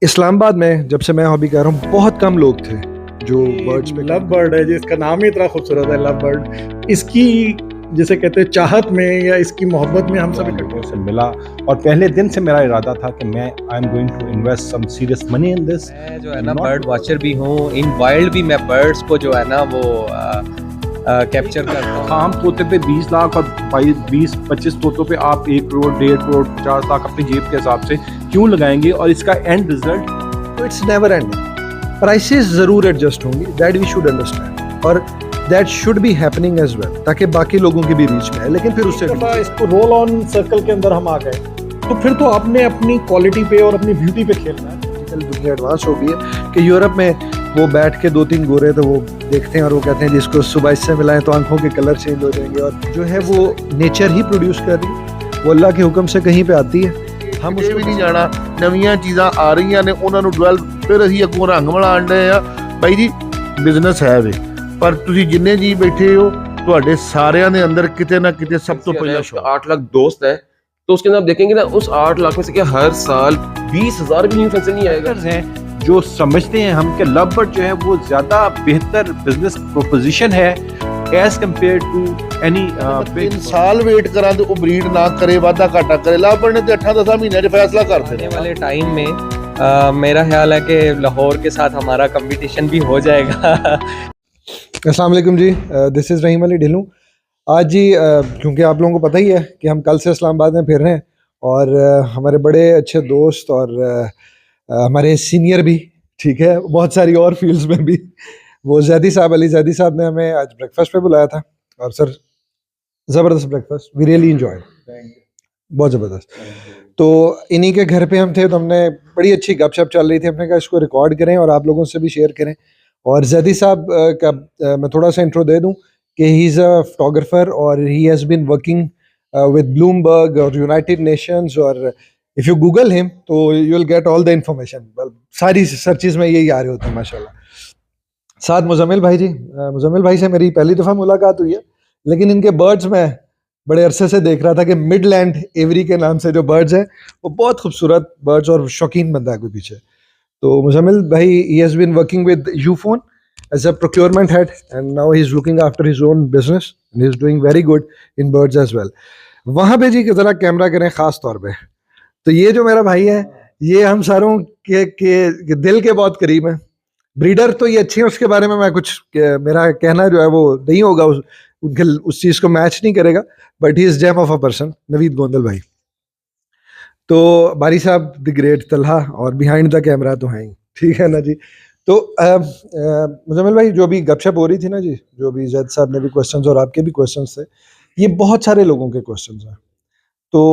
इस्लामाबाद में जब से मैं हॉबी कर रहा हूँ बहुत कम लोग थे जो बर्ड्स पे लव बर्ड है, जिसका नाम ही इतना खूबसूरत है लव बर्ड। इसकी जिसे कहते हैं चाहत में या इसकी मोहब्बत में हम सब लोगों से मिला और पहले दिन से मेरा इरादा था कि मैं I am going to invest some serious money in this. मैं जो है ना बर्ड वॉचर भी हूँ, इन वाइल्ड भी मैं बर्ड्स को जो है ना वो कैप्चर करता हूँ। आम तोते पे 20 लाख और 20-25 तोतों पे आप 1 करोड़ 1.5 करोड़ 50 लाख अपनी जेब के हिसाब से क्यों लगाएंगे, और इसका एंड रिजल्ट तो इट्स नेवर एंडिंग। प्राइसेस जरूर एडजस्ट होंगी, दैट वी शुड अंडरस्टैंड, और that should be happening as well, ताकि बाकी लोगों की भी रीच में है। लेकिन फिर उससे इसको रोल ऑन सर्कल के अंदर हम आ गए तो फिर तो आपने अपनी क्वालिटी पे और अपनी ब्यूटी पे खेलना है। डिजिटल दुनिया एडवांस हो गई है कि यूरोप में वो बैठ के 2-3 गोरे तो वो देखते हैं और वो कहते हैं जिसको सुबह इससे मिलाएं तो आंखों के कलर चेंज हो जाएंगे, और जो है वो नेचर ही प्रोड्यूस कर रही है, वो अल्लाह के हुक्म से कहीं पे आती है। हम उसे भी नहीं जाना, नवीਆਂ ਚੀਜ਼ਾਂ ਆ ਰਹੀਆਂ ਨੇ ਉਹਨਾਂ ਨੂੰ ਡਿਵੈਲਪ ਫਿਰ ਅਸੀਂ ਅੱਗੋਂ ਰੰਗ ਮਿਲਾਣ ਡਏ ਆ। ਬਾਈ ਜੀ ਬਿਜ਼ਨਸ ਹੈ ਵੇ, ਪਰ ਤੁਸੀਂ ਜਿੰਨੇ ਜੀ ਬੈਠੇ ਹੋ ਤੁਹਾਡੇ ਸਾਰਿਆਂ ਦੇ ਅੰਦਰ किते ना किते सब तो पहला शौक 8 लाख दोस्त है, तो उसके अंदर आप देखेंगे ना उस 8 लाख में से क्या हर साल 20,000 भी न्यू फैंसी नहीं आएगा। हैं जो समझते हैं हम कि लव बर्ड जो है वो ज़्यादा बेहतर बिजनेस प्रोपोजिशन है एज कम्पेयर टू एनी 3 ਸਾਲ ਵੇਟ ਕਰਾਂ ਤੇ ਉਹ ਬਰੀਡ ਨਾ ਕਰੇ, ਵਾਧਾ ਘਾਟਾ ਕਰੇ। ਲਾਭਣ ਨੇ ਤੇ 8-10 ਮਹੀਨਿਆਂ 'ਚ ਫੈਸਲਾ ਕਰ आने ਦੇਣਾ। वाले टाइम में मेरा ख्याल है कि लाहौर के साथ हमारा कंपटीशन भी हो जाएगा। अस्सलाम वालेकुम जी, दिस इज़ रहीम अली ढिल्लू। आज जी क्योंकि आप लोगों को पता ही है कि हम कल से इस्लामाबाद में फिर रहे हैं, और हमारे बड़े अच्छे दोस्त और हमारे सीनियर भी, ठीक है, बहुत सारी और फील्ड्स में भी, वो जैदी साहब, अली जैदी साहब ने हमें आज ब्रेकफास्ट पे बुलाया था, और सर ज़बरदस्त ब्रेकफास्ट, वी रियली इन्जॉय, बहुत ज़बरदस्त। तो इन्हीं के घर पे हम थे, तो हमने बड़ी अच्छी गपशप चल रही थी, हमने कहा इसको रिकॉर्ड करें और आप लोगों से भी शेयर करें। और जैदी साहब का मैं थोड़ा सा इंट्रो दे दूं कि ही इज़ अ फोटोग्राफर, और he has been working with Bloomberg और यूनाइटेड नेशंस, और इफ़ यू गूगल हिम तो you will get all the information, सारी सर्चेज में यही आ रहे होते हैं माशाल्लाह। साथ मुजम्मिल भाई जी, मुजम्मिल भाई से मेरी पहली दफ़ा मुलाकात हुई है, लेकिन इनके बर्ड्स में बड़े अरसे से देख रहा था कि मिडलैंड एवरी के नाम से जो बर्ड्स हैं वो बहुत खूबसूरत बर्ड्स और शौकीन बंदा है कोई पीछे। तो मुजम्मिल भाई, he has been working with Ufone as a procurement head, and now he is looking after his own business, and he is doing very good in birds as well. वहाँ पे जी ज़रा कैमरा करें ख़ास तौर पे, तो ये जो मेरा भाई है ये हम सारों के दिल के बहुत करीब हैं। ब्रीडर तो ये अच्छी है, उसके बारे में मैं कुछ मेरा कहना जो है वो नहीं होगा, उनके उस चीज़ को मैच नहीं करेगा, but he is gem of a person, Naveed Gondal भाई। तो बारी साहब द ग्रेट तलहा, और बिहाइंड द कैमरा तो हैं ही, ठीक है ना जी। तो मुजम्मिल भाई, जो भी गपशप हो रही थी ना जी, जो भी जैद साहब ने भी क्वेश्चंस और आपके भी क्वेश्चंस थे, ये बहुत सारे लोगों के क्वेश्चंस हैं, तो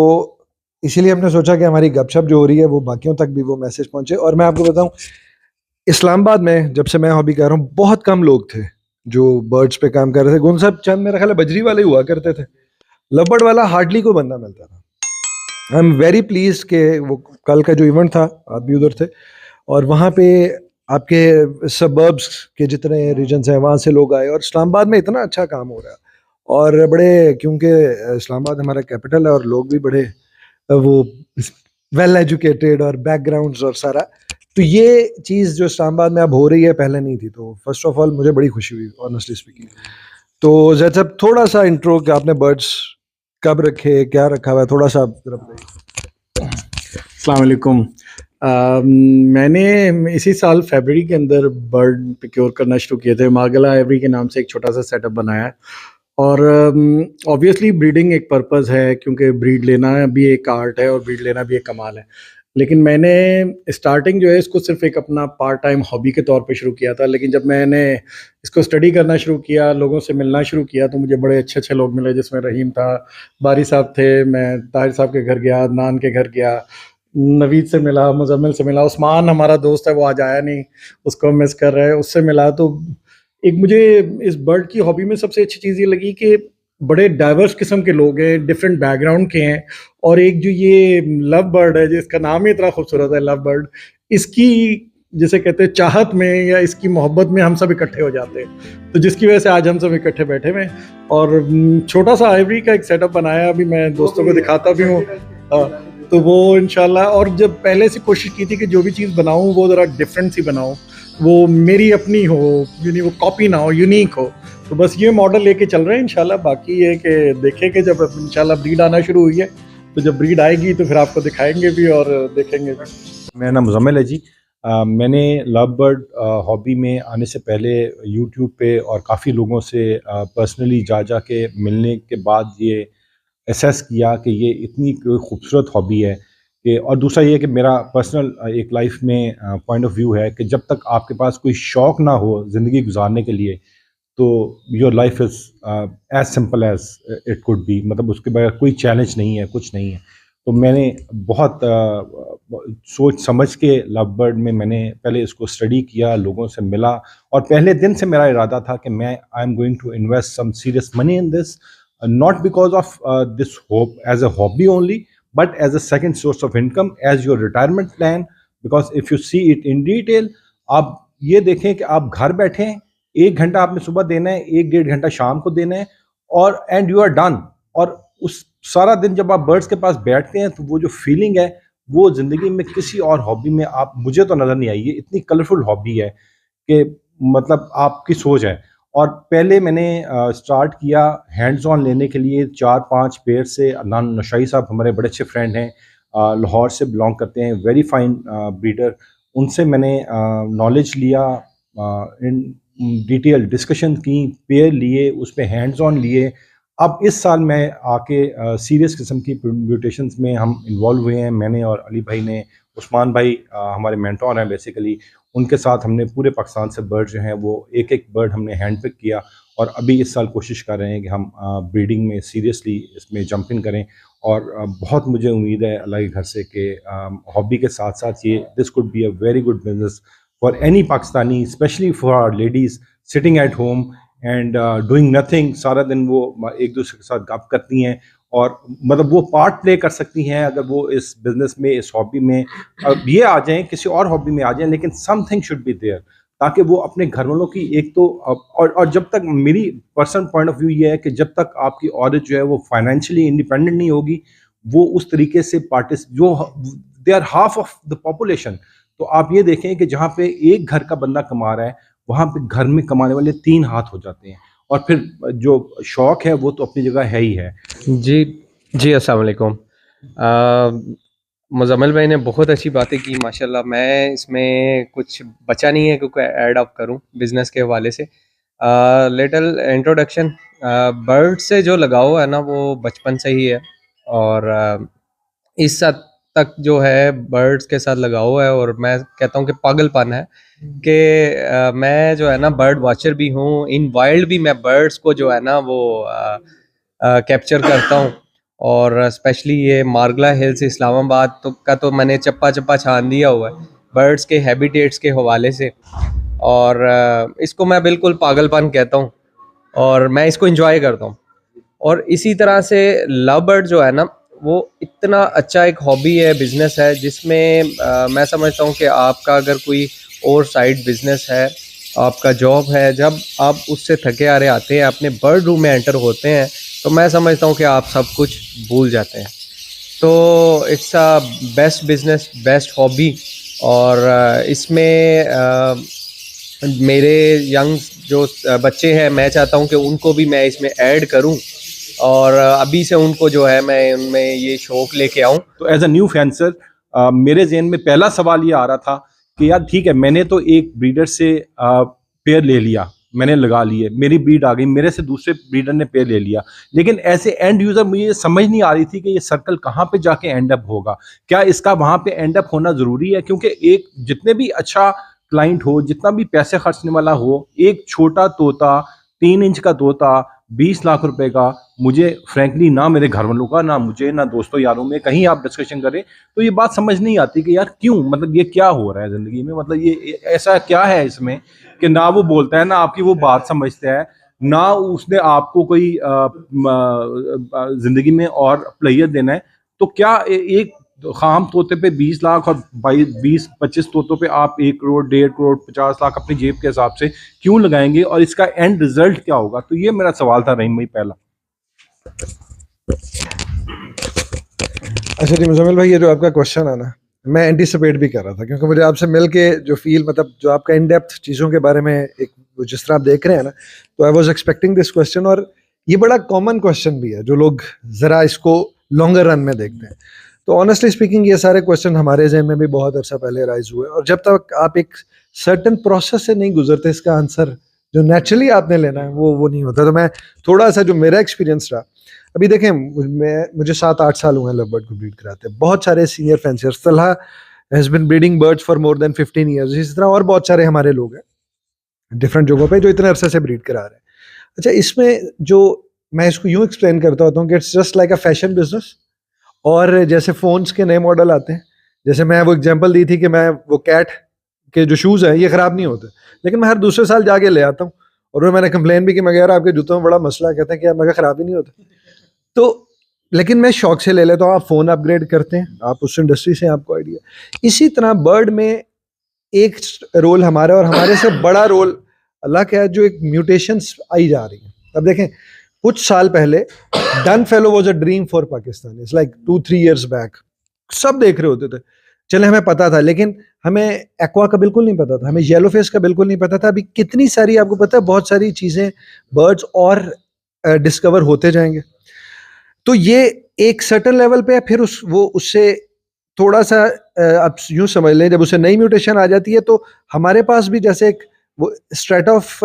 इसीलिए हमने सोचा कि हमारी गपशप जो हो रही है वो बाकियों तक भी वो मैसेज पहुंचे। और मैं आपको बताऊं, इस्लामाबाद में जब से मैं हॉबी कर रहा हूँ बहुत कम लोग थे जो बर्ड्स पे काम कर रहे थे। गुन साहब चंद मेरा ख्याल है बजरी वाले हुआ करते थे, लवबर्ड वाला हार्डली कोई बंदा मिलता था। आई एम वेरी प्लीज के वो कल का जो इवेंट था आप भी उधर थे, और वहाँ पे आपके सबर्ब्स के जितने रीजन्स हैं वहाँ से लोग आए, और इस्लामाबाद में इतना अच्छा काम हो रहा है, और बड़े, क्योंकि इस्लामाबाद हमारा कैपिटल है और लोग भी बड़े वो वेल एजुकेटेड और बैकग्राउंड्स और सारा, तो ये चीज़ जो इस्लामाबाद में अब हो रही है पहले नहीं थी। तो फर्स्ट ऑफ ऑल मुझे बड़ी खुशी हुई ऑनेस्टली स्पीकिंग। तो जैद साहब थोड़ा सा इंट्रो कि आपने बर्ड्स कब रखे, क्या रखा हुआ है, थोड़ा सा आप जरा बताइए। अस्सलाम वालेकुम। मैंने इसी साल फरवरी के अंदर बर्ड प्रोक्योर करना शुरू किए थे। मार्गला एवरी के नाम से एक छोटा सा सेटअप बनाया है, और ऑब्वियसली ब्रीडिंग एक पर्पस है, क्योंकि ब्रीड लेना भी एक आर्ट है और ब्रीड लेना भी एक कमाल है। लेकिन मैंने स्टार्टिंग जो है इसको सिर्फ एक अपना पार्ट टाइम हॉबी के तौर पे शुरू किया था, लेकिन जब मैंने इसको स्टडी करना शुरू किया, लोगों से मिलना शुरू किया, तो मुझे बड़े अच्छे अच्छे लोग मिले, जिसमें रहीम था, बारी साहब थे, मैं ताहिर साहब के घर गया, अदनान के घर गया, नवीद से मिला, मुजम्मिल से मिला, उस्मान हमारा दोस्त है वो आज आया नहीं, उसको मिस कर रहे हैं, उससे मिला। तो एक मुझे इस बर्ड की हॉबी में सबसे अच्छी चीज़ ये लगी कि बड़े डाइवर्स किस्म के लोग हैं, डिफरेंट बैकग्राउंड के हैं, और एक जो ये लव बर्ड है जिसका नाम ही इतना खूबसूरत है लव बर्ड, इसकी जिसे कहते हैं चाहत में या इसकी मोहब्बत में हम सब इकट्ठे हो जाते हैं। तो जिसकी वजह से आज हम सब इकट्ठे बैठे हुए हैं, और छोटा सा आइवरी का एक सेटअप बनाया, अभी मैं दोस्तों को दिखाता भी हूँ। तो वो इंशाल्लाह, और जब पहले से कोशिश की थी कि जो भी चीज़ बनाऊं वो ज़रा डिफरेंट सी बनाऊं, वो मेरी अपनी हो, यानी वो कॉपी ना हो, यूनिक हो। तो बस ये मॉडल लेके चल रहे हैं इंशाल्लाह। बाकी ये कि देखें कि जब इंशाल्लाह ब्रीड आना शुरू हुई है तो जब ब्रीड आएगी तो फिर आपको दिखाएंगे भी और देखेंगे भी। मेरा नाम मुज़म्मिल है जी। मैंने लव बर्ड हॉबी में आने से पहले यूट्यूब पे और काफ़ी लोगों से पर्सनली जा के मिलने के बाद ये एसेस किया कि ये इतनी खूबसूरत हॉबी है कि, और दूसरा ये कि मेरा पर्सनल एक लाइफ में पॉइंट ऑफ व्यू है कि जब तक आपके पास कोई शौक़ ना हो ज़िंदगी गुजारने के लिए, तो your life is as simple as it could be. मतलब उसके बगैर कोई चैलेंज नहीं है, कुछ नहीं है। तो मैंने बहुत सोच समझ के लव बर्ड में मैंने पहले इसको स्टडी किया, लोगों से मिला, और पहले दिन से मेरा इरादा था कि मैं I am going to invest some serious money in this, not because of this hope as a hobby only, but as a second source of income, as your retirement plan. Because if you see it in detail, आप ये देखें कि आप घर बैठे 1 घंटा आपने सुबह देना है, 1-1.5 घंटा शाम को देना है, और एंड यू आर डन। और उस सारा दिन जब आप बर्ड्स के पास बैठते हैं तो वो जो फीलिंग है वो ज़िंदगी में किसी और हॉबी में आप मुझे तो नज़र नहीं आई है। इतनी कलरफुल हॉबी है कि मतलब आपकी सोच है। और पहले मैंने स्टार्ट किया हैंड्स ऑन लेने के लिए 4-5 पेयर से। अदनान नशाई साहब हमारे बड़े अच्छे फ्रेंड हैं, लाहौर से बिलोंग करते हैं, वेरी फाइन ब्रीडर। उनसे मैंने नॉलेज लिया, इन डिटेल डिस्कशन की, पेयर लिए, उस पर हैंड्स ऑन लिए। अब इस साल मैं आके सीरियस किस्म की म्यूटेशंस में हम इन्वॉल्व हुए हैं। मैंने और अली भाई ने, उस्मान भाई हमारे मेंटोर हैं बेसिकली, उनके साथ हमने पूरे पाकिस्तान से बर्ड जो हैं वो एक बर्ड हमने हैंड पिक किया, और अभी इस साल कोशिश कर रहे हैं कि हम ब्रीडिंग में सीरियसली इसमें जंप इन करें। और बहुत मुझे उम्मीद है अल्लाह के घर से कि हॉबी के साथ साथ ये this could be a very good business for any Pakistani, especially for our ladies sitting at home and doing nothing. सारा दिन वो एक दूसरे के साथ गप करती हैं, और मतलब वो पार्ट प्ले कर सकती हैं अगर वो इस बिज़नेस में, इस हॉबी में ये आ जाएं, किसी और हॉबी में आ जाएं, लेकिन समथिंग शुड बी देयर, ताकि वो अपने घर वालों की एक तो और जब तक, मेरी पर्सनल पॉइंट ऑफ व्यू ये है कि जब तक आपकी औरत जो है वो फाइनेंशियली इंडिपेंडेंट नहीं होगी, वो उस तरीके से जो they are half of the population. तो आप ये देखें कि जहाँ पे एक घर का बंदा कमा रहा है, वहाँ पे घर में कमाने वाले 3 हाथ हो जाते हैं। और फिर जो शौक है वो तो अपनी जगह है ही है। जी अस्सलाम वालेकुम। मुज़म्मिल भाई ने बहुत अच्छी बातें की माशाल्लाह। मैं इसमें कुछ बचा नहीं है क्योंकि ऐड अप करूं बिज़नेस के हवाले से। Little introduction. बर्ड से जो लगाव है ना वो बचपन से ही है, और इस हद तक जो है बर्ड्स के साथ लगाव है, और मैं कहता हूँ कि पागलपन है कि मैं जो है ना बर्ड वॉचर भी हूँ। इन वाइल्ड भी मैं बर्ड्स को जो है ना वो कैप्चर करता हूँ, और स्पेशली ये मारगला हिल्स इस्लामाबाद तो मैंने चप्पा चप्पा छान दिया हुआ है बर्ड्स के हैबिटेट्स के हवाले से, और इसको मैं बिल्कुल पागलपन कहता हूँ, और मैं इसको एंजॉय करता हूँ। और इसी तरह से लव बर्ड जो है ना वो इतना अच्छा एक हॉबी है, बिजनेस है, जिसमें मैं समझता हूँ कि आपका अगर कोई और साइड बिजनेस है, आपका जॉब है, जब आप उससे थके हारे आते हैं, अपने बर्ड रूम में एंटर होते हैं, तो मैं समझता हूँ कि आप सब कुछ भूल जाते हैं। तो it's a best business, best hobby. और इसमें मेरे यंग जो बच्चे हैं, मैं चाहता हूँ कि उनको भी मैं इसमें ऐड करूँ, और अभी से उनको जो है मैं उनमें ये शौक लेके आऊँ। तो एज अ न्यू फैंसर मेरे जहन में पहला सवाल ये आ रहा था कि यार ठीक है, मैंने तो एक ब्रीडर से पेयर ले लिया, मैंने लगा लिए, मेरी ब्रीड आ गई, मेरे से दूसरे ब्रीडर ने पेयर ले लिया, लेकिन ऐसे एंड यूज़र मुझे समझ नहीं आ रही थी कि ये सर्कल कहाँ पे जाके एंड अप होगा। क्या इसका वहाँ पे एंड अप होना ज़रूरी है? क्योंकि एक जितने भी अच्छा क्लाइंट हो, जितना भी पैसे खर्चने वाला हो, एक छोटा तोता 3 इंच का तोता 20 लाख रुपए का, मुझे फ्रैंकली ना मेरे घर वालों का, ना मुझे, ना दोस्तों यारों में कहीं आप डिस्कशन करें तो ये बात समझ नहीं आती कि यार क्यों, मतलब ये क्या हो रहा है ज़िंदगी में, मतलब ये ऐसा क्या है इसमें कि ना वो बोलता है, ना आपकी वो बात समझता है, ना उसने आपको कोई ज़िंदगी में और प्लेयर देना है। तो क्या एक खाम तोते पे 20 लाख और 20-25 तोतों पे आप 1 करोड़, 1.5 करोड़, 50 लाख अपनी जेब के हिसाब से क्यों लगाएंगे, और इसका एंड रिजल्ट क्या होगा? तो ये मेरा सवाल था रहीम भाई पहला। अच्छा जी मुजम्मिल भाई, ये जो आपका क्वेश्चन है ना, मैं एंटिसिपेट भी कर रहा था, क्योंकि मुझे आपसे मिल के जो फील, मतलब जो आपका इन डेप्थ चीज़ों के बारे में एक जिस तरह आप देख रहे हैं ना, तो I was expecting this question. और ये बड़ा कॉमन क्वेश्चन भी है जो लोग ज़रा इसको लॉन्गर रन में देखते हैं। तो ऑनेस्टली स्पीकिंग ये सारे क्वेश्चन हमारे जहन में भी बहुत अर्सा पहले राइज हुए, और जब तक आप एक सर्टन प्रोसेस से नहीं गुजरते, इसका आंसर जो नेचुरली आपने लेना है वो नहीं होता। तो मैं थोड़ा सा, जो मेरा एक्सपीरियंस रहा, अभी देखें, मुझे 7-8 साल हुए हैं लव बर्ड को ब्रीड कराते हैं। बहुत सारे senior fanciers, Talha has been breeding birds for more than 15 years, इस तरह और बहुत सारे हमारे लोग हैं डिफरेंट जगहों पे जो इतने अरसे से ब्रीड करा रहे हैं। अच्छा, इसमें जो मैं इसको यूँ एक्सप्लेन करता होता हूँ कि it's just like a fashion business. और जैसे फ़ोन्स के नए मॉडल आते हैं, जैसे मैं वो एग्जांपल दी थी कि मैं वो कैट के जो शूज़ हैं ये ख़राब नहीं होते, लेकिन मैं हर दूसरे साल जाके ले आता हूँ। और वो मैंने कंप्लेन भी की, मैं कह यार आपके जूतों में बड़ा मसला है, कहते हैं कि यार मैं ख़राब ही नहीं होते। तो लेकिन मैं शौक से ले लेता हूँ। आप फ़ोन अपग्रेड करते हैं, आप उस इंडस्ट्री से, आपको आइडिया। इसी तरह बर्ड में एक रोल हमारा, और हमारे से बड़ा रोल अल्लाह का है, जो एक म्यूटेशंस आई जा रही हैं। अब देखें, कुछ साल पहले done fellow was a dream for Pakistan, it's like 2-3 years back. सब देख रहे होते थे, चले हमें पता था, लेकिन हमें एक्वा का बिल्कुल नहीं पता था, हमें येलो फेस का बिल्कुल नहीं पता था। अभी कितनी सारी, आपको पता है, बहुत सारी चीज़ें, बर्ड्स और डिस्कवर होते जाएंगे। तो ये एक सर्टेन लेवल पे है, फिर उससे थोड़ा सा आप यूँ समझ लें, जब उसे नई म्यूटेशन आ जाती है तो हमारे पास भी जैसे एक वो स्ट्रेट ऑफ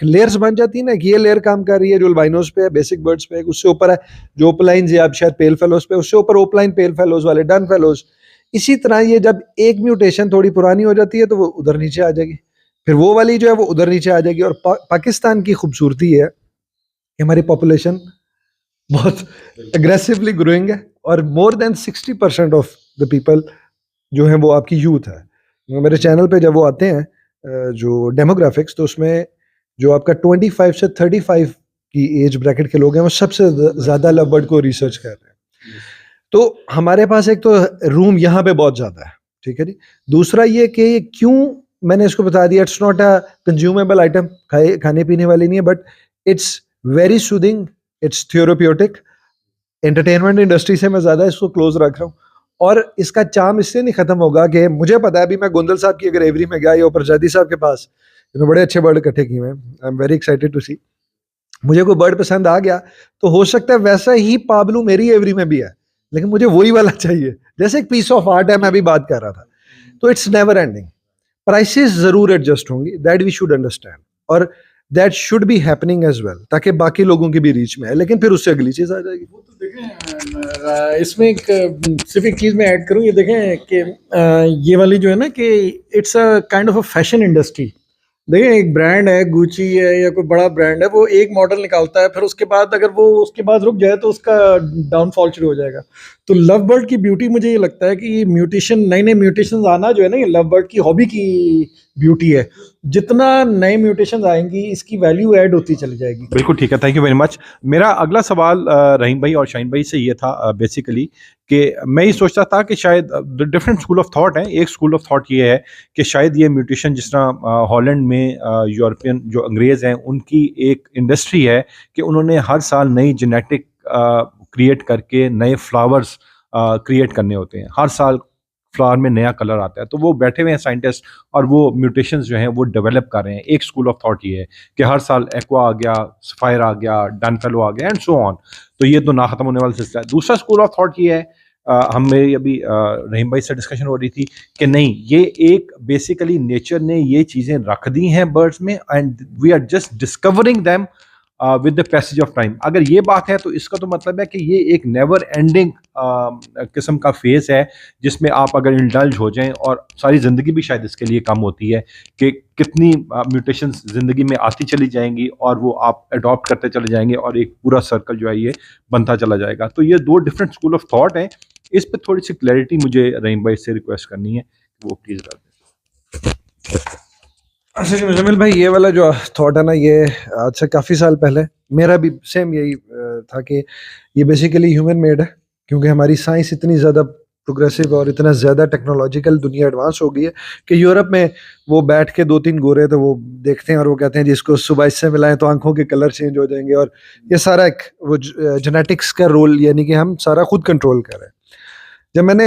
लेयर्स बन जाती है ना, कि ये लेयर काम कर रही है जो अल्बाइनोज पे है, बेसिक बर्ड्स पे, उससे ऊपर है जो ओपलाइंस या शायद पेल फेलोज पे, उससे ऊपर ओपलाइन पेल फेलोज वाले डन फेलोज। इसी तरह ये जब एक म्यूटेशन थोड़ी पुरानी हो जाती है तो वो उधर नीचे आ जाएगी, फिर वो वाली जो है वो उधर नीचे आ जाएगी। और पाकिस्तान की खूबसूरती है कि हमारी पॉपुलेशन बहुत एग्रेसिवली ग्रोइंग है, और more than 60% of the people जो हैं वो आपकी यूथ है। मेरे चैनल पे जब वो आते हैं जो डेमोग्राफिक्स, तो उसमें जो आपका 25 से 35 की एज ब्रैकेट के लोग हैं वो सबसे ज़्यादा लव बर्ड को रिसर्च कर रहे हैं। तो हमारे पास एक तो रूम यहाँ पे बहुत ज़्यादा है, ठीक है जी। दूसरा ये कि क्यों मैंने इसको बता दिया, it's not a consumable item, खाने पीने वाली नहीं है, but it's very soothing, it's therapeutic. Entertainment industry से मैं ज़्यादा इसको क्लोज रख रहा हूँ, और इसका चार्म इससे नहीं ख़त्म होगा कि मुझे पता है, अभी मैं गोंदल साहब की अगर एवरी में गया या प्रजाति साहब के पास, इन्होंने बड़े अच्छे बर्ड इकट्ठे किए हैं, I am very excited to see. मुझे कोई बर्ड पसंद आ गया तो हो सकता है वैसा ही पाबलू मेरी एवरी में भी है, लेकिन मुझे वही वाला चाहिए, जैसे एक पीस ऑफ आर्ट है, मैं अभी बात कर रहा था। तो इट्स नेवर एंडिंग। प्राइसेस ज़रूर एडजस्ट होंगी, दैट वी शुड अंडरस्टैंड, और that should be happening as well, ताकि बाकी लोगों की भी रीच में है, लेकिन फिर उससे अगली चीज़ आ जाएगी। वो तो देखें, इसमें एक सिर्फ एक चीज़ मैं ऐड करूँ, ये देखें कि ये वाली जो है ना, कि it's a kind of a fashion industry. देखिए, एक ब्रांड है, गुची है या कोई बड़ा ब्रांड है, वो एक मॉडल निकालता है, फिर उसके बाद अगर वो उसके बाद रुक जाए तो उसका डाउनफॉल शुरू हो जाएगा। तो लव बर्ड की ब्यूटी, मुझे ये लगता है कि ये म्यूटेशन, नए नए म्यूटेशन आना जो है ना, ये लव बर्ड की हॉबी की ब्यूटी है। जितना नए म्यूटेशन आएंगी, इसकी वैल्यू ऐड होती चली जाएगी। बिल्कुल ठीक है, थैंक यू वेरी मच। मेरा अगला सवाल रहीम भाई और शाहीन भाई से ये था बेसिकली कि मैं ये सोचता था कि शायद डिफरेंट स्कूल ऑफ थॉट हैं। एक स्कूल ऑफ थॉट ये है कि शायद ये म्यूटेशन, जिस तरह हॉलैंड में यूरोपियन जो अंग्रेज़ हैं उनकी एक इंडस्ट्री है कि उन्होंने हर साल नई जेनेटिक क्रिएट करके नए फ्लावर्स क्रिएट करने होते हैं। हर साल फ्लावर में नया कलर आता है, तो वो बैठे हुए हैं साइंटिस्ट और वो म्यूटेशंस जो हैं वो डेवलप कर रहे हैं। एक स्कूल ऑफ थॉट ये है कि हर साल एक्वा आ गया, सफायर आ गया, डन फेलो आ गया, एंड सो ऑन। तो ये तो ना ख़त्म होने वाला सिलसिला है। दूसरा स्कूल ऑफ थॉट ये है, हम मेरी अभी रहीम भाई से डिस्कशन हो रही थी कि नहीं, ये एक बेसिकली नेचर ने ये चीज़ें रख दी हैं बर्ड्स में, and we are just discovering them with the passage of time. अगर ये बात है तो इसका तो मतलब है कि ये एक नेवर एंडिंग किस्म का फेज़ है, जिसमें आप अगर इंडल्ज हो जाएं, और सारी ज़िंदगी भी शायद इसके लिए कम होती है कि कितनी म्यूटेशंस ज़िंदगी में आती चली जाएंगी और वो आप अडॉप्ट करते चले जाएंगे, और एक पूरा सर्कल जो है ये बनता चला जाएगा। तो ये दो डिफरेंट स्कूल ऑफ थॉट हैं। इस पर थोड़ी सी क्लैरिटी मुझे रहीम भाई से रिक्वेस्ट करनी है, वो प्लीज़ कर दें। अच्छा जी मुजम्मिल भाई, ये वाला जो थॉट है ना, ये आज से काफ़ी साल पहले मेरा भी सेम यही था कि ये बेसिकली ह्यूमन मेड है, क्योंकि हमारी साइंस इतनी ज़्यादा प्रोग्रेसिव और इतना ज़्यादा टेक्नोलॉजिकल दुनिया एडवांस हो गई है कि यूरोप में वो बैठ के 2-3 गोरे तो वो देखते हैं और वो कहते हैं जिसको सुबह इससे मिलाएं तो आंखों के कलर चेंज हो जाएंगे, और ये सारा एक वो जेनेटिक्स का रोल, यानी कि हम सारा खुद कंट्रोल कर रहे हैं। जब मैंने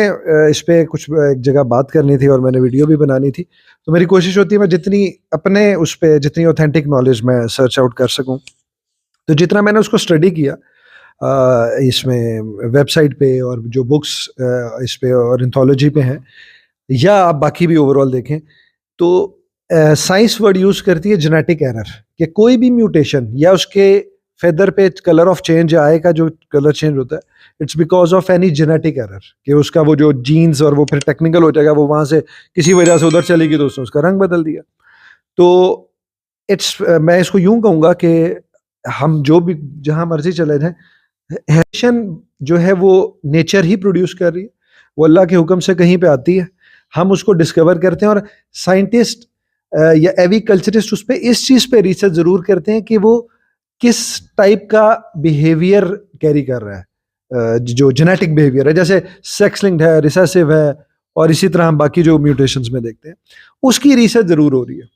इस पे कुछ एक जगह बात करनी थी और मैंने वीडियो भी बनानी थी, तो मेरी कोशिश होती है मैं जितनी अपने उस पे जितनी ऑथेंटिक नॉलेज मैं सर्च आउट कर सकूं, तो जितना मैंने उसको स्टडी किया इसमें वेबसाइट पे और जो बुक्स इस पे और एंथोलॉजी पे हैं, या आप बाकी भी ओवरऑल देखें, तो साइंस वर्ड यूज करती है जेनेटिक एरर, कि कोई भी म्यूटेशन या उसके फेदर पे कलर ऑफ चेंज, आय का जो कलर चेंज होता है, it's because of any genetic error, कि उसका वो जो जीन्स, और वो फिर टेक्निकल हो जाएगा, वो वहां से किसी वजह से उधर चली गई तो उसने उसका रंग बदल दिया। तो मैं इसको यूं कहूंगा कि हम जो भी जहां मर्जी चले जाएं, हेरिटेज जो है वो नेचर ही प्रोड्यूस कर रही है, वो अल्लाह के हुक्म से कहीं पे आती है, हम उसको डिस्कवर करते हैं, और साइंटिस्ट या एग्रीकल्चरिस्ट उस पर इस चीज़ पे रिसर्च ज़रूर करते हैं कि वो किस टाइप का बिहेवियर कैरी कर रहा है, जो जेनेटिक बिहेवियर है, जैसे सेक्स लिंक्ड है, रिसेसिव है, और इसी तरह हम बाकी जो म्यूटेशंस में देखते हैं, उसकी रिसर्च ज़रूर हो रही है।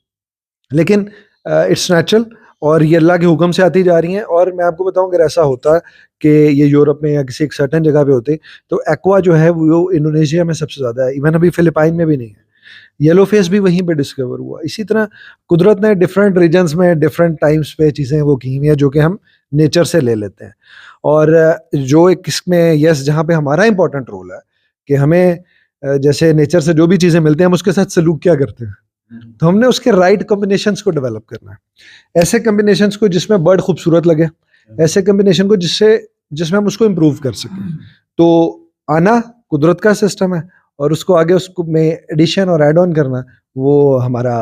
लेकिन इट्स नेचुरल, और ये अल्लाह के हुक्म से आती जा रही हैं। और मैं आपको बताऊं, अगर ऐसा होता कि ये यूरोप में या किसी एक सर्टेन जगह पे होते, तो एक्वा जो है वो इंडोनेशिया में सबसे ज़्यादा है, इवन अभी फिलिपाइन में भी नहीं है। येलो फेस भी वहीं पे डिस्कवर हुआ। इसी तरह कुदरत ने डिफरेंट रीजन्स में डिफरेंट टाइम्स पे चीज़ें वो की हुई हैं, जो कि हम नेचर से ले लेते हैं। और जो एक इसमें यस जहाँ पे हमारा इंपॉर्टेंट रोल है कि हमें जैसे नेचर से जो भी चीज़ें मिलती हैं, हम उसके साथ सलूक क्या करते हैं, तो हमने उसके राइट कॉम्बिनेशंस को डेवलप करना है। ऐसे कॉम्बिनेशंस को जिसमें बर्ड खूबसूरत लगे, ऐसे कॉम्बिनेशन को जिसमें हम उसको इम्प्रूव कर सकें। तो आना कुदरत का सिस्टम है, और उसको आगे उसको में एडिशन और ऐड ऑन करना वो हमारा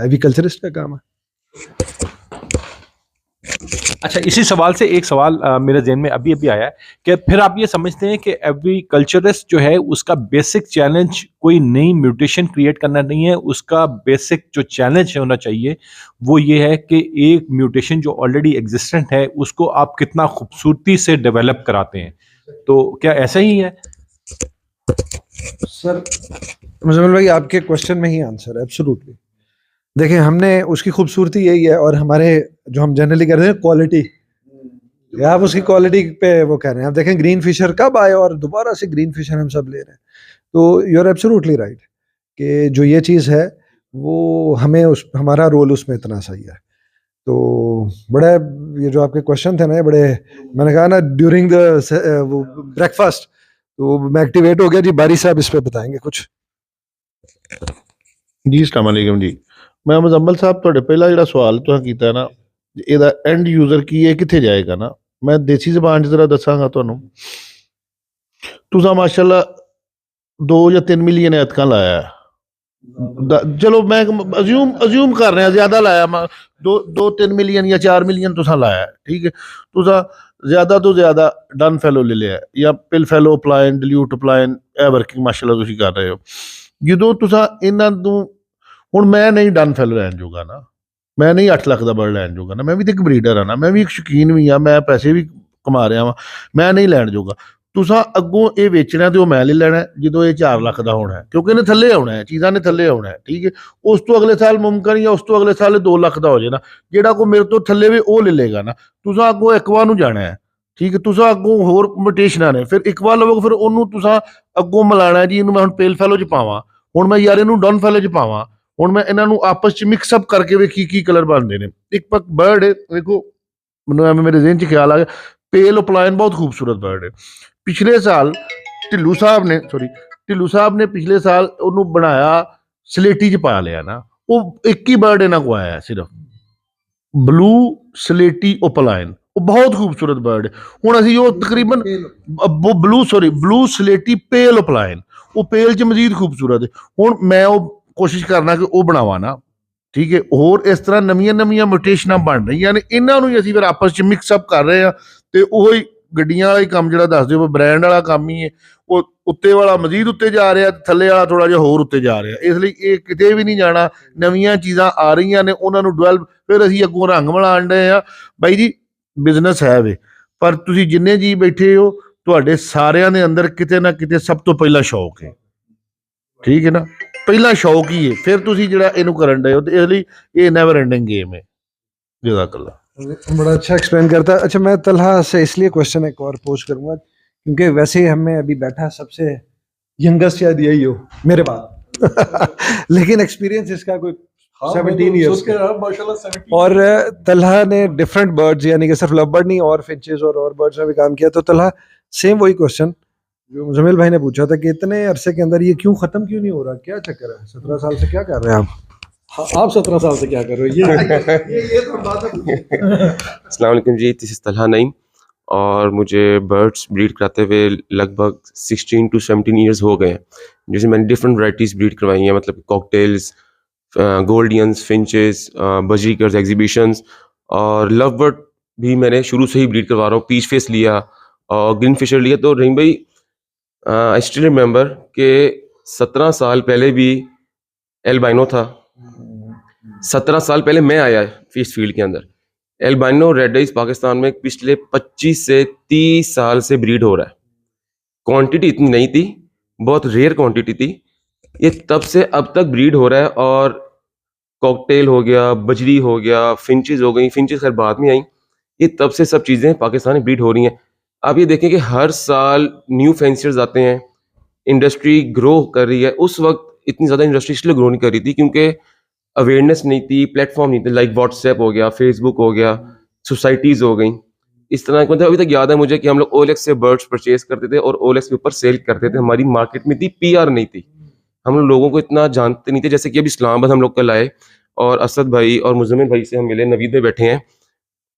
एग्रीकल्चरिस्ट का काम है। अच्छा, इसी सवाल से एक सवाल मेरे ज़हन में अभी अभी आया है कि फिर आप ये समझते हैं कि एग्रीकल्चरिस्ट जो है उसका बेसिक चैलेंज कोई नई म्यूटेशन क्रिएट करना नहीं है, उसका बेसिक जो चैलेंज होना चाहिए वो ये है कि एक म्यूटेशन जो ऑलरेडी एग्जिस्टेंट है उसको आप कितना खूबसूरती से डेवलप कराते हैं। तो क्या ऐसा ही है? सर मुजम्मिल भाई, आपके क्वेश्चन में ही आंसर है, एब्सोल्युटली। देखिए, हमने उसकी खूबसूरती यही है, और हमारे जो हम जनरली कहते हैं क्वालिटी, आप उसकी क्वालिटी पे वो कह रहे हैं। आप देखें ग्रीन फिशर कब आए, और दोबारा से ग्रीन फिशर हम सब ले रहे हैं। तो यू आर एब्सोल्युटली राइट कि जो ये चीज़ है वो हमें हमारा रोल उसमें इतना सही है। तो बड़ा ये जो आपके क्वेश्चन थे ना, ये बड़े, मैंने कहा ना ड्यूरिंग द वो ब्रेकफास्ट, तो मैं एक्टिवेट हो गया जी। बारी साहब इस पे बताएंगे कुछ। ਜੀ अस्सलाम वालेकुम जी। ਮੈਂ ਮੁਜ਼ੰਮਲ ਸਾਹਿਬ, ਤੁਹਾਡੇ ਪਹਿਲਾ ਜਿਹੜਾ ਸਵਾਲ ਤੁਸੀਂ ਕੀਤਾ ਨਾ, ਇਹਦਾ ਐਂਡ ਯੂਜ਼ਰ ਕੀ ਹੈ, ਕਿੱਥੇ ਜਾਏਗਾ ਨਾ, ਮੈਂ ਦੇਸੀ ਜ਼ਬਾਨ 'ਚ ਜ਼ਰਾ ਦੱਸਾਂਗਾ ਤੁਹਾਨੂੰ। ਤੁਸੀਂ ਮਾਸ਼ਾਅੱਲਾ 2 ਜਾਂ 3 ਮਿਲੀਅਨ ਐਤਕਾਂ ਲਾਇਆ ਹੈ। ਚਲੋ ਮੈਂ ਅਜ਼ਿਊਮ ਕਰ ਰਿਹਾ ਜ਼ਿਆਦਾ ਲਾਇਆ, 2-3 ਮਿਲੀਅਨ ਜਾਂ 4 ਮਿਲੀਅਨ ਤੁਸੀਂ ਲਾਇਆ, ਠੀਕ ਹੈ। ਤੁਸੀਂ ਜ਼ਿਆਦਾ ਤੋਂ ਜ਼ਿਆਦਾ ਡਨ ਫੈਲੋ ਲੈ ਲਿਆ, ਜਾਂ ਪਿਲ ਫੈਲੋ ਅਪਲਾਈਨ, ਡਿਲਿਊਟ ਅਪਲਾਈਨ, ਇਹ ਵਰਕਿੰਗ ਮਾਸ਼ਾਅੱਲਾ ਤੁਸੀਂ ਕਰ ਰਹੇ ਹੋ। ਜਦੋਂ ਤੁਸੀਂ ਇਹਨਾਂ ਨੂੰ, ਹੁਣ ਮੈਂ ਨਹੀਂ ਡਨ ਫੈਲੋ ਲੈਣ ਜੋਗਾ ਨਾ, ਮੈਂ ਨਹੀਂ 8 ਲੱਖ ਦਾ ਬਰਡ ਲੈਣ ਜੋਗਾ ਨਾ, ਮੈਂ ਵੀ ਤਾਂ ਇੱਕ ਬਰੀਡਰ ਆ ਨਾ, ਮੈਂ ਵੀ ਇੱਕ ਸ਼ੌਕੀਨ ਵੀ ਆ, ਮੈਂ ਪੈਸੇ ਵੀ ਕਮਾ ਰਿਹਾ ਵਾਂ, ਮੈਂ ਨਹੀਂ ਲੈਣ ਜੋਗਾ। ਤੁਸੀਂ ਅੱਗੋਂ ਇਹ ਵੇਚਣਾ ਤੇ ਉਹ ਮੈਂ ਲੈ ਲੈਣਾ ਜਦੋਂ ਇਹ 4 ਲੱਖ ਦਾ ਹੋਣਾ, ਕਿਉਂਕਿ ਇਹਨੇ ਥੱਲੇ ਆਉਣਾ ਹੈ, ਚੀਜ਼ਾਂ ਨੇ ਥੱਲੇ ਆਉਣਾ, ਠੀਕ ਹੈ। ਉਸ ਤੋਂ ਅਗਲੇ ਸਾਲ ਮੁਮਕਿਨ, ਜਾਂ ਉਸ ਤੋਂ ਅਗਲੇ ਸਾਲ 2 ਲੱਖ ਦਾ ਹੋ ਜਾਏ ਨਾ, ਜਿਹੜਾ ਕੋਈ ਮੇਰੇ ਤੋਂ ਥੱਲੇ ਵੀ ਉਹ ਲੈ ਲੇਗਾ ਨਾ। ਤੁਸੀਂ ਅੱਗੋਂ ਇਕਵਾ ਨੂੰ ਜਾਣਾ ਹੈ, ਠੀਕ ਹੈ। ਤੁਸੀਂ ਅੱਗੋਂ ਹੋਰ ਮਿਊਟੇਸ਼ਨਾਂ ਨੇ, ਫਿਰ ਇਕਵਾ ਲਵੋਗੇ, ਫਿਰ ਉਹਨੂੰ ਤੁਸੀਂ ਅੱਗੋਂ ਮਿਲਾਣਾ ਜੀ। ਇਹਨੂੰ ਮੈਂ ਹੁਣ ਪੇਲ ਫੈਲੋ 'ਚ ਪਾਵਾਂ, ਹੁਣ ਮੈਂ ਯਾਰ ਇਹਨੂੰ ਡਨ ਫੈਲੋ 'ਚ ਪਾਵਾਂ, ਹੁਣ ਮੈਂ ਇਹਨਾਂ ਨੂੰ ਆਪਸ 'ਚ ਮਿਕਸਅਪ ਕਰਕੇ ਵੇਖੀ ਕੀ ਕਲਰ ਬਣਦੇ ਨੇ। ਇੱਕ ਪੱਕ ਬਰਡ ਦੇਖੋ, ਮੈਨੂੰ ਐਵੇਂ ਮੇਰੇ ਜ਼ਿਹਨ 'ਚ ਖਿਆਲ ਆ ਗਿਆ, ਪੇਲ ਓਪਲਾਇਨ ਬਹੁਤ ਖੂਬਸੂਰਤ ਬਰਡ ਹੈ। ਪਿਛਲੇ ਸਾਲ ਢਿੱਲੂ ਸਾਹਿਬ ਨੇ ਪਿਛਲੇ ਸਾਲ ਉਹਨੂੰ ਬਣਾਇਆ, ਸਲੇਟੀ 'ਚ ਪਾ ਲਿਆ ਨਾ। ਉਹ ਇੱਕ ਹੀ ਬਰਡ ਇਹਨਾਂ ਕੋ ਆਇਆ ਸਿਰਫ, ਬਲੂ ਸਲੇਟੀ ਓਪਲਾਇਨ, ਉਹ ਬਹੁਤ ਖੂਬਸੂਰਤ ਬਰਡ ਹੈ। ਹੁਣ ਅਸੀਂ ਉਹ ਤਕਰੀਬਨ ਬਲੂ ਸਲੇਟੀ ਪੇਲ ਓਪਲਾਇਨ, ਉਹ ਪੇਲ 'ਚ ਮਜ਼ੀਦ ਖੂਬਸੂਰਤ ਹੈ। ਹੁਣ ਮੈਂ ਉਹ ਕੋਸ਼ਿਸ਼ ਕਰਨਾ ਕਿ ਉਹ ਬਣਾਵਾਂ ਨਾ, ਠੀਕ ਹੈ। ਹੋਰ ਇਸ ਤਰ੍ਹਾਂ ਨਵੀਆਂ ਮਿਊਟੇਸ਼ਨਾਂ ਬਣ ਰਹੀਆਂ ਨੇ, ਇਹਨਾਂ ਨੂੰ ਹੀ ਅਸੀਂ ਫਿਰ ਆਪਸ 'ਚ ਮਿਕਸਅਪ ਕਰ ਰਹੇ ਹਾਂ। ਤੇ ਉਹੀ ਗੱਡੀਆਂ ਵਾਲਾ ਹੀ ਕੰਮ ਜਿਹੜਾ ਦੱਸ ਦਿਓ, ਬ੍ਰਾਂਡ ਵਾਲਾ ਕੰਮ ਹੀ ਹੈ। ਉਹ ਉੱਤੇ ਵਾਲਾ ਮਜ਼ੀਦ ਉੱਤੇ ਜਾ ਰਿਹਾ, ਥੱਲੇ ਵਾਲਾ ਥੋੜ੍ਹਾ ਜਿਹਾ ਹੋਰ ਉੱਤੇ ਜਾ ਰਿਹਾ। ਇਸ ਲਈ ਇਹ ਕਿਤੇ ਵੀ ਨਹੀਂ ਜਾਣਾ। ਨਵੀਆਂ ਚੀਜ਼ਾਂ ਆ ਰਹੀਆਂ ਨੇ, ਉਹਨਾਂ ਨੂੰ ਡਿਵੈਲਪ, ਫਿਰ ਅਸੀਂ ਅੱਗੋਂ ਰੰਗ ਮਿਲਾਉਣ ਡਏ ਆ। ਬਾਈ ਜੀ ਬਿਜ਼ਨਸ ਹੈ ਵੇ, ਪਰ ਤੁਸੀਂ ਜਿੰਨੇ ਜੀ ਬੈਠੇ ਹੋ, ਤੁਹਾਡੇ ਸਾਰਿਆਂ ਦੇ ਅੰਦਰ ਕਿਤੇ ਨਾ ਕਿਤੇ ਸਭ ਤੋਂ ਪਹਿਲਾਂ ਸ਼ੌਕ ਹੈ, ਠੀਕ ਹੈ ਨਾ। ਪਹਿਲਾ ਸ਼ੌਕ ਹੀ ਹੈ, ਫਿਰ ਤੁਸੀਂ ਜਿਹੜਾ ਇਹਨੂੰ ਕਰਨ ਡਏ ਹੋ। ਤੇ ਇਸ ਲਈ ਇਹ ਨੈਵਰ ਐਂਡਿੰग गेम है। जज़ाकल्लाह। बड़ा अच्छा एक्सप्लेन करता है। अच्छा, मैं तलहा से इसलिए क्वेश्चन एक और पोस्ट करूंगा क्योंकि वैसे ही हमें अभी बैठा सबसे यंगेस्ट शायद यही हो मेरे बाद लेकिन एक्सपीरियंस इसका कोई 17 ईयर्स और तलहा ने डिफरेंट बर्ड्स यानी कि सिर्फ लव बर्ड नहीं और फिंचेस और बर्ड्स में भी काम किया। तो तलहा सेम वही क्वेश्चन जो मुजम्मिल भाई ने पूछा था कि इतने अरसे के अंदर ये क्यों खत्म क्यों नहीं हो रहा, क्या चक्कर है? 17 साल से क्या कर रहे हैं आप? आप 17 साल से क्या कर रहे हो ये तो बात है। अस्सलाम वालेकुम जी, दिस इज़ तलहा नईम और मुझे बर्ड्स ब्रीड कराते हुए लगभग 16 टू 17 ईयर्स हो गए हैं। जैसे मैंने डिफरेंट वैराइटीज़ ब्रीड करवाई हैं, मतलब कॉकटेल्स, गोल्डियंस, फिंचेस, बजीकर्स, एग्जीबिशंस और लव बर्ड भी मैंने शुरू से ही ब्रीड करवा रहा हूँ। पीच फेस लिया और ग्रीन फिशर लिया। तो रहीम भाई, आई स्टिल रिमेंबर कि 17 साल पहले भी एल्बाइनो था। 17 साल पहले मैं आया फिश फील्ड के अंदर। एल्बाइनो रेड आइज पाकिस्तान में पिछले 25 से 30 साल से ब्रीड हो रहा है। क्वांटिटी इतनी नहीं थी, बहुत रेयर क्वांटिटी थी। ये तब से अब तक ब्रीड हो रहा है और कॉकटेल हो गया, बजरी हो गया, फिंचेस हो गई। फिंचेस खैर बाद में आई। ये तब से सब चीज़ें पाकिस्तान में ब्रीड हो रही हैं। आप ये देखें कि हर साल न्यू फैंसियर्स आते हैं, इंडस्ट्री ग्रो कर रही है। उस वक्त इतनी ज़्यादा इंडस्ट्री इसलिए ग्रो नहीं कर रही थी क्योंकि अवेयरनेस नहीं थी, प्लेटफॉर्म नहीं थे, लाइक व्हाट्सएप हो गया, फेसबुक हो गया, सोसाइटीज़ हो गई। इस तरह के मतलब अभी तक याद है मुझे कि हम लोग OLX से बर्ड्स परचेज करते थे और OLX के ऊपर सेल करते थे। हमारी मार्केट में थी, PR नहीं थी। हम लोगों को इतना जानते नहीं थे। जैसे कि अभी इस्लामाबाद हम लोग कल आए और असद भाई और मुजम्मिल भाई से हम मिले, नवीद में बैठे हैं।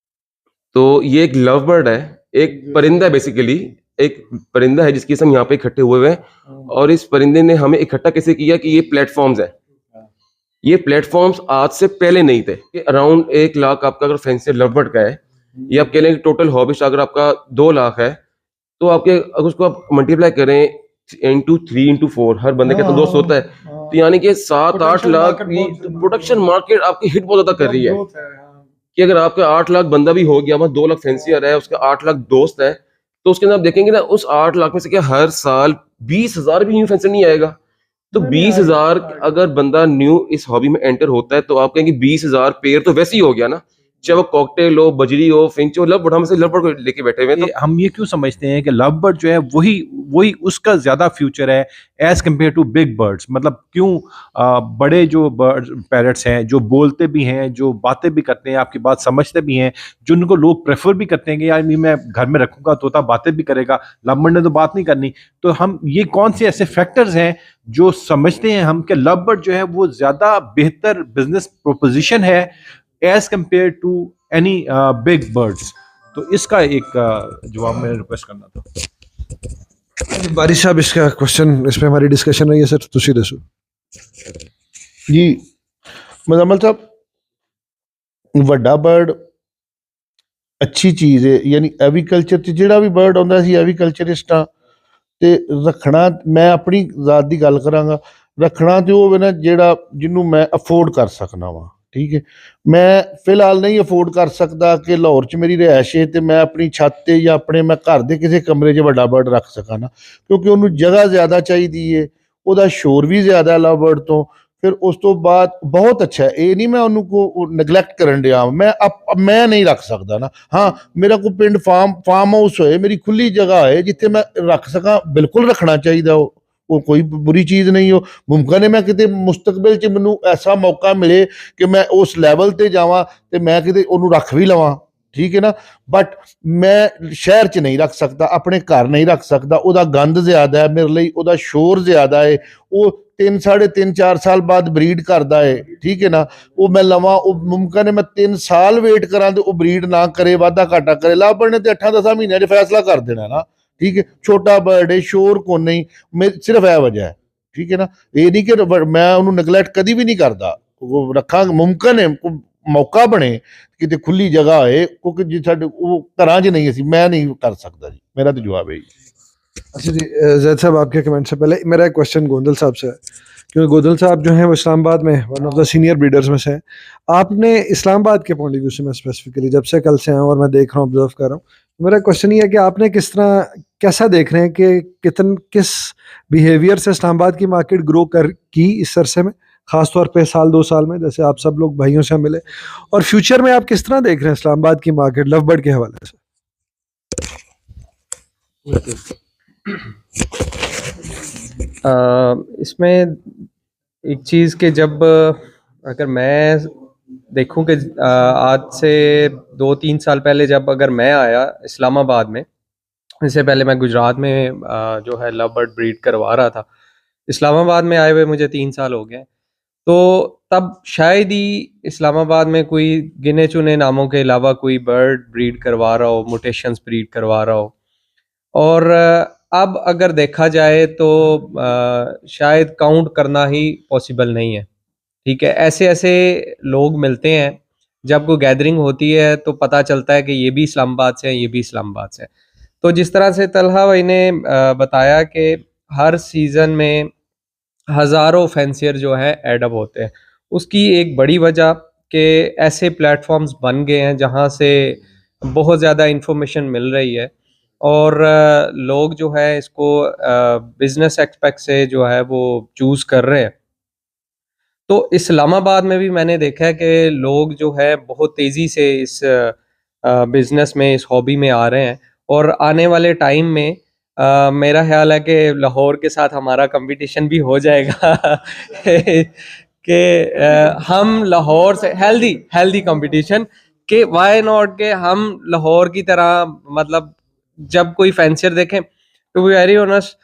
तो ये एक लव बर्ड है, एक परिंदा है बेसिकली। एक परिंदा है जिसकी हम यहाँ पे इकट्ठे हुए हैं और इस परिंदे ने हमें इकट्ठा कैसे किया कि ये प्लेटफॉर्म्स है। ये प्लेटफॉर्म्स आज से पहले नहीं थे। अराउंड 1 लाख आपका अगर फैंसी लव बर्ड का है, ये आप कह लें टोटल हॉबिस्ट अगर आपका 2 लाख है, तो आपके अगर उसको आप मल्टीप्लाई करें इंटू 3 इंटू 4, हर बंदे का तो दोस्त होता है, तो यानी कि 7-8 लाख प्रोडक्शन मार्केट आपकी हिट बहुत ज्यादा कर रही है। कि अगर आपका 8 लाख बंदा भी हो गया, वहाँ 2 लाख फैंसियर है, उसका 8 लाख दोस्त है, तो उसके अंदर आप देखेंगे ना, उस 8 लाख में से क्या हर साल 20,000 भी न्यू फैंसियर नहीं आएगा? तो 20,000 अगर बंदा न्यू इस हॉबी में एंटर होता है तो आप कहेंगे 20,000 पेयर तो वैसे ही हो गया ना, चाहे वो कॉकटेल हो, बजरी हो, फिंच हो, लव बर्ड। हम से लव बर्ड को लेके बैठे हुए हैं। तो हम ये क्यों समझते हैं कि लव बर्ड जो है वही उसका ज्यादा फ्यूचर है as compare to big birds? मतलब क्यों बड़े जो बर्ड पैरट्स हैं, जो बोलते भी हैं, जो बातें भी करते हैं, आपकी बात समझते भी हैं, जिनको लोग प्रेफर भी करते हैं कि यार मैं घर में रखूंगा तोता बातें भी करेगा, लव बर्ड ने तो बात नहीं करनी। तो हम ये कौन से ऐसे फैक्टर्स हैं जो समझते हैं हम कि लव बर्ड जो है वो ज्यादा बेहतर बिजनेस प्रोपोजिशन है as compare to any big birds? तो इसका एक जवाब मैं रिक्वेस्ट करना था। बारिश साहब, इसका क्वेश्चन, इस पे हमारी डिस्कशन रही है सर, तुसी दसो जी। मुजम्मिल साहब, ਵੱਡਾ बर्ड अच्छी चीज़ है। यानी एवीकल्चर च ਜਿਹੜਾ ਵੀ बर्ड ਆਉਂਦਾ ਸੀ, एवीकल्चरिस्ट हाँ, ਤੇ ਰੱਖਣਾ, ਮੈਂ ਆਪਣੀ ਜ਼ਾਤ ਦੀ ਗੱਲ ਕਰਾਂਗਾ, ਰੱਖਣਾ ਤੇ ਉਹ ਹੋਵੇ ਨਾ ਜਿਹੜਾ ਜਿਹਨੂੰ ਮੈਂ ਅਫੋਰਡ ਕਰ ਸਕਣਾ ਵਾ। ਠੀਕ ਹੈ, ਮੈਂ ਫਿਲਹਾਲ ਨਹੀਂ ਅਫੋਰਡ ਕਰ ਸਕਦਾ ਕਿ ਲਾਹੌਰ 'ਚ ਮੇਰੀ ਰਿਹਾਇਸ਼ ਹੈ ਤੇ ਮੈਂ ਆਪਣੀ ਛੱਤ 'ਤੇ ਜਾਂ ਆਪਣੇ ਮੈਂ ਘਰ ਦੇ ਕਿਸੇ ਕਮਰੇ 'ਚ ਵੱਡਾ ਬਰਡ ਰੱਖ ਸਕਾਂ ਨਾ, ਕਿਉਂਕਿ ਉਹਨੂੰ ਜਗ੍ਹਾ ਜ਼ਿਆਦਾ ਚਾਹੀਦੀ ਹੈ, ਉਹਦਾ ਸ਼ੋਰ ਵੀ ਜ਼ਿਆਦਾ ਲਵ ਬਰਡ ਤੋਂ। ਫਿਰ ਉਸ ਤੋਂ ਬਾਅਦ ਬਹੁਤ ਅੱਛਾ ਹੈ, ਇਹ ਨਹੀਂ ਮੈਂ ਉਹਨੂੰ ਕੋ ਨੈਗਲੈਕਟ ਕਰਨ ਡਿਆ, ਮੈਂ ਨਹੀਂ ਰੱਖ ਸਕਦਾ ਨਾ। ਹਾਂ, ਮੇਰਾ ਕੋਈ ਪਿੰਡ ਫਾਰਮ ਹਾਊਸ ਹੋਏ, ਮੇਰੀ ਖੁੱਲੀ ਜਗ੍ਹਾ ਹੋਏ ਜਿੱਥੇ ਮੈਂ ਰੱਖ ਸਕਾਂ, ਬਿਲਕੁਲ ਰੱਖਣਾ ਚਾਹੀਦਾ। ਉਹ ਕੋਈ ਬੁਰੀ ਚੀਜ਼ ਨਹੀਂ। ਉਹ ਮੁਮਕਿਨ ਹੈ ਮੈਂ ਕਿਤੇ ਮੁਸਤਕਬਲ 'ਚ ਮੈਨੂੰ ਐਸਾ ਮੌਕਾ ਮਿਲੇ ਕਿ ਮੈਂ ਉਸ ਲੈਵਲ 'ਤੇ ਜਾਵਾਂ ਤੇ ਮੈਂ ਕਿਤੇ ਉਹਨੂੰ ਰੱਖ ਵੀ ਲਵਾਂ। ਠੀਕ ਹੈ ਨਾ, ਬਟ ਮੈਂ ਸ਼ਹਿਰ 'ਚ ਨਹੀਂ ਰੱਖ ਸਕਦਾ, ਆਪਣੇ ਘਰ ਨਹੀਂ ਰੱਖ ਸਕਦਾ। ਉਹਦਾ ਗੰਦ ਜ਼ਿਆਦਾ ਹੈ ਮੇਰੇ ਲਈ, ਉਹਦਾ ਸ਼ੋਰ ਜ਼ਿਆਦਾ ਹੈ। ਉਹ 3, 3.5, 4 ਸਾਲ ਬਾਅਦ ਬਰੀਡ ਕਰਦਾ ਹੈ। ਠੀਕ ਹੈ ਨਾ, ਉਹ ਮੈਂ ਲਵਾਂ, ਉਹ ਮੁਮਕਿਨ ਹੈ ਮੈਂ 3 ਸਾਲ ਵੇਟ ਕਰਾਂ ਤੇ ਉਹ ਬਰੀਡ ਨਾ ਕਰੇ, ਵਾਧਾ ਘਾਟਾ ਕਰੇ। ਲੱਭਣ ਨੇ ਤੇ 8-10 ਮਹੀਨਿਆਂ 'ਚ ਫੈਸਲਾ ਕਰ ਦੇਣਾ ਨਾ। ਠੀਕ ਹੈ, ਛੋਟਾ ਬਰਡ ਹੈ, ਸ਼ੋਰ ਕੋ ਨਹੀਂ, ਸਿਰਫ ਇਹ ਵਜ੍ਹਾ ਹੈ। ਠੀਕ ਹੈ ਨਾ, ਇਹ ਨਹੀਂ ਕਿ ਮੈਂ ਉਹਨੂੰ ਨੈਗਲੈਕਟ ਕਦੀ ਵੀ ਨਹੀਂ ਕਰਦਾ, ਉਹ ਰੱਖਾਂਗਾ। ਮੁਮਕਿਨ ਹੈ ਮੌਕਾ ਬਣੇ ਕਿਤੇ ਖੁੱਲੀ ਜਗ੍ਹਾ ਹੋਏ, ਕਿਉਂਕਿ ਜੇ ਸਾਡੇ ਉਹ ਘਰਾਂ 'ਚ ਨਹੀਂ, ਅਸੀਂ ਮੈਂ ਨਹੀਂ ਕਰ ਸਕਦਾ ਜੀ। मेरा तो जवाब है जी। अच्छा जी, जैद साहब आपके कमेंट से पहले मेरा एक क्वेश्चन गोंदल साहब से है, क्योंकि गोंदल साहब जो हैं वो इस्लामाबाद में one of the senior breeders में से हैं। आपने इस्लामाबाद के पॉइंट ऑफ व्यू से, मैं स्पेसिफिकली जब से कल से आया हूँ और मैं देख रहा हूँ, ऑब्जर्व कर रहा हूँ, मेरा क्वेश्चन ये है कि आपने किस तरह, कैसा देख रहे हैं कि किस बिहेवियर से इस्लामाबाद की मार्केट ग्रो की इस अरसे में, खासतौर पे 1-2 साल में, जैसे आप सब लोग भाइयों से मिले, और फ्यूचर में आप किस तरह देख रहे हैं इस्लामाबाद की मार्केट लव बर्ड के हवाले से? इसमें एक चीज़ कि जब अगर मैं देखूं कि आज से 2-3 साल पहले जब अगर मैं आया इस्लामाबाद में, इससे पहले मैं गुजरात में जो है लव बर्ड ब्रीड करवा रहा था। इस्लामाबाद में आए हुए मुझे 3 साल हो गए। तो तब शायद ही इस्लामाबाद में कोई गिने चुने नामों के अलावा कोई बर्ड ब्रीड करवा रहा हो, म्यूटेशंस ब्रीड करवा रहा हो। और अब अगर देखा जाए तो शायद काउंट करना ही पॉसिबल नहीं है। ठीक है, ऐसे-ऐसे लोग मिलते हैं, जब कोई गैदरिंग होती है तो पता चलता है कि ये भी इस्लामाबाद से हैं, ये भी इस्लामाबाद से हैं। तो जिस तरह से तलहा भाई ने बताया कि हर सीज़न में हज़ारों फैंसियर जो है ऐड अप होते हैं। उसकी एक बड़ी वजह कि ऐसे प्लेटफ़ॉर्म्स बन गए हैं जहाँ से बहुत ज़्यादा इन्फॉर्मेशन मिल रही है और लोग जो है इसको बिज़नेस एस्पेक्ट से जो है वो चूज़ कर रहे हैं। तो इस्लामाबाद में भी मैंने देखा है कि लोग जो है बहुत तेज़ी से इस बिज़नेस में, इस हॉबी में आ रहे हैं और आने वाले टाइम में मेरा ख़्याल है कि लाहौर के साथ हमारा कंपटीशन भी हो जाएगा कि हम लाहौर से हेल्दी कंपटीशन कि व्हाई नॉट कि हम लाहौर की तरह मतलब जब कोई फैंसियर देखें, टू बी वेरी ऑनेस्ट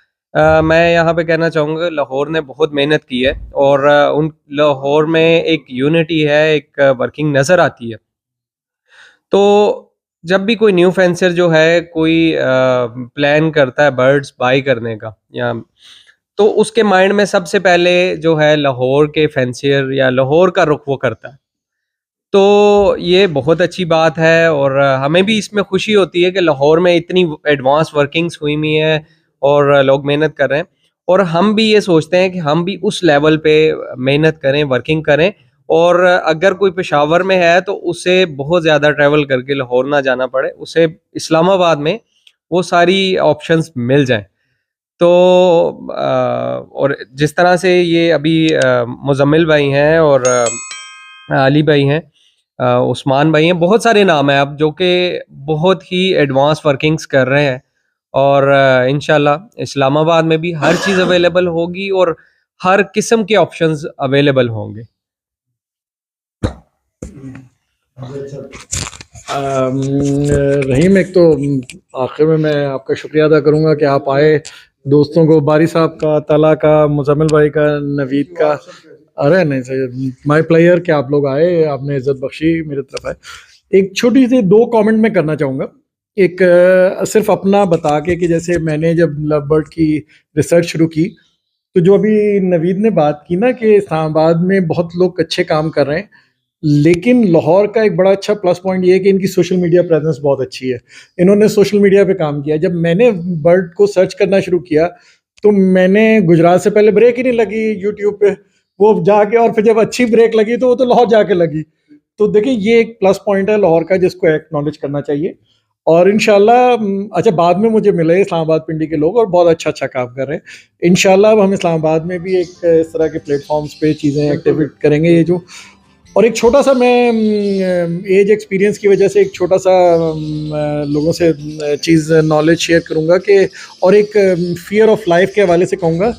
मैं यहाँ पे कहना चाहूँगा लाहौर ने बहुत मेहनत की है और उन लाहौर में एक यूनिटी है, एक वर्किंग नज़र आती है। तो जब भी कोई न्यू फैंसर जो है कोई प्लान करता है बर्ड्स बाई करने का या तो उसके माइंड में सबसे पहले जो है लाहौर के फैंसियर या लाहौर का रुख वो करता है। तो ये बहुत अच्छी बात है और हमें भी इसमें खुशी होती है कि लाहौर में इतनी एडवांस वर्किंग्स हुई हुई हैं और लोग मेहनत कर रहे हैं और हम भी ये सोचते हैं कि हम भी उस लेवल पे मेहनत करें, वर्किंग करें और अगर कोई पेशावर में है तो उसे बहुत ज़्यादा ट्रैवल करके लाहौर ना जाना पड़े, उसे इस्लामाबाद में वो सारी ऑप्शंस मिल जाएँ। तो और जिस तरह से ये अभी मुज़म्मिल भाई हैं और अली भाई हैं, उस्मान भाई हैं, बहुत सारे नाम हैं अब जो कि बहुत ही एडवांस वर्किंग्स कर रहे हैं और इंशाल्लाह इस्लामाबाद में भी हर चीज़ अवेलेबल होगी और हर किस्म के ऑप्शंस अवेलेबल होंगे। रहीम, एक तो आखिर में मैं आपका शुक्रिया अदा करूंगा कि आप आए, दोस्तों को, बारी साहब का, तला का, मुजम्मिल भाई का, नवीद का, अरे नहीं सर माय प्लेयर कि आप लोग आए, आपने इज्जत बख्शी, मेरी तरफ आए। एक छोटी सी 2 कमेंट मैं करना चाहूँगा। एक सिर्फ अपना बता के कि जैसे मैंने जब लव बर्ड की रिसर्च शुरू की तो जो अभी नवीद ने बात की ना कि इस्लामाबाद में बहुत लोग अच्छे काम कर रहे हैं, लेकिन लाहौर का एक बड़ा अच्छा प्लस पॉइंट ये है कि इनकी सोशल मीडिया प्रेजेंस बहुत अच्छी है। इन्होंने सोशल मीडिया पे काम किया। जब मैंने बर्ड को सर्च करना शुरू किया तो मैंने गुजरात से पहले ब्रेक ही नहीं लगी यूट्यूब पे, वो जाके और फिर जब अच्छी ब्रेक लगी तो वो तो लाहौर जाके लगी। तो देखिए ये एक प्लस पॉइंट है लाहौर का जिसको एक्नॉलेज करना चाहिए। और इंशाल्लाह अच्छा बाद में मुझे मिले इस्लामाबाद पिंडी के लोग और बहुत अच्छा काम कर रहे हैं। इंशाल्लाह अब हम इस्लामाबाद में भी एक इस तरह के प्लेटफॉर्म्स पे चीज़ें एक्टिवेट करेंगे ये जो। और एक छोटा सा मैं एज एक्सपीरियंस की वजह से एक छोटा सा लोगों से चीज़ नॉलेज शेयर करूँगा कि और एक फियर ऑफ लाइफ के हवाले से कहूँगा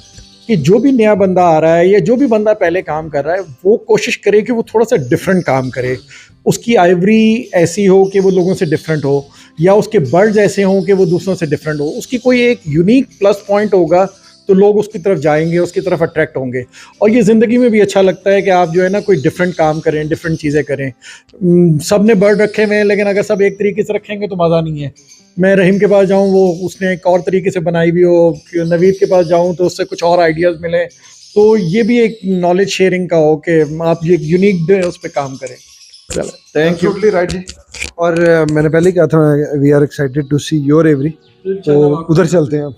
कि जो भी नया बंदा आ रहा है या जो भी बंदा पहले काम कर रहा है वो कोशिश करे कि वो थोड़ा सा डिफरेंट काम करे। उसकी आइवरी ऐसी हो कि वो लोगों से डिफरेंट हो या उसके बर्ड्स ऐसे हों कि वो दूसरों से डिफरेंट हो। उसकी कोई एक यूनिक प्लस पॉइंट होगा तो लोग उसकी तरफ जाएंगे, उसकी तरफ अट्रैक्ट होंगे। और ये ज़िंदगी में भी अच्छा लगता है कि आप जो है ना कोई डिफरेंट काम करें, डिफरेंट चीज़ें करें। सब ने बर्ड रखे हुए हैं लेकिन अगर सब एक तरीके से रखेंगे तो मज़ा नहीं है। मैं रहीम के पास जाऊं वो उसने एक और तरीके से बनाई हुई हो, नवीद के पास जाऊं तो उससे कुछ और आइडियाज़ मिले। तो ये भी एक नॉलेज शेयरिंग का हो कि आप ये यूनिक उस पर काम करें। चलो थैंक यू। एब्सोल्युटली राइट जी। और मैंने पहले कहा था we are excited to see your every, तो उधर चलते हैं अब।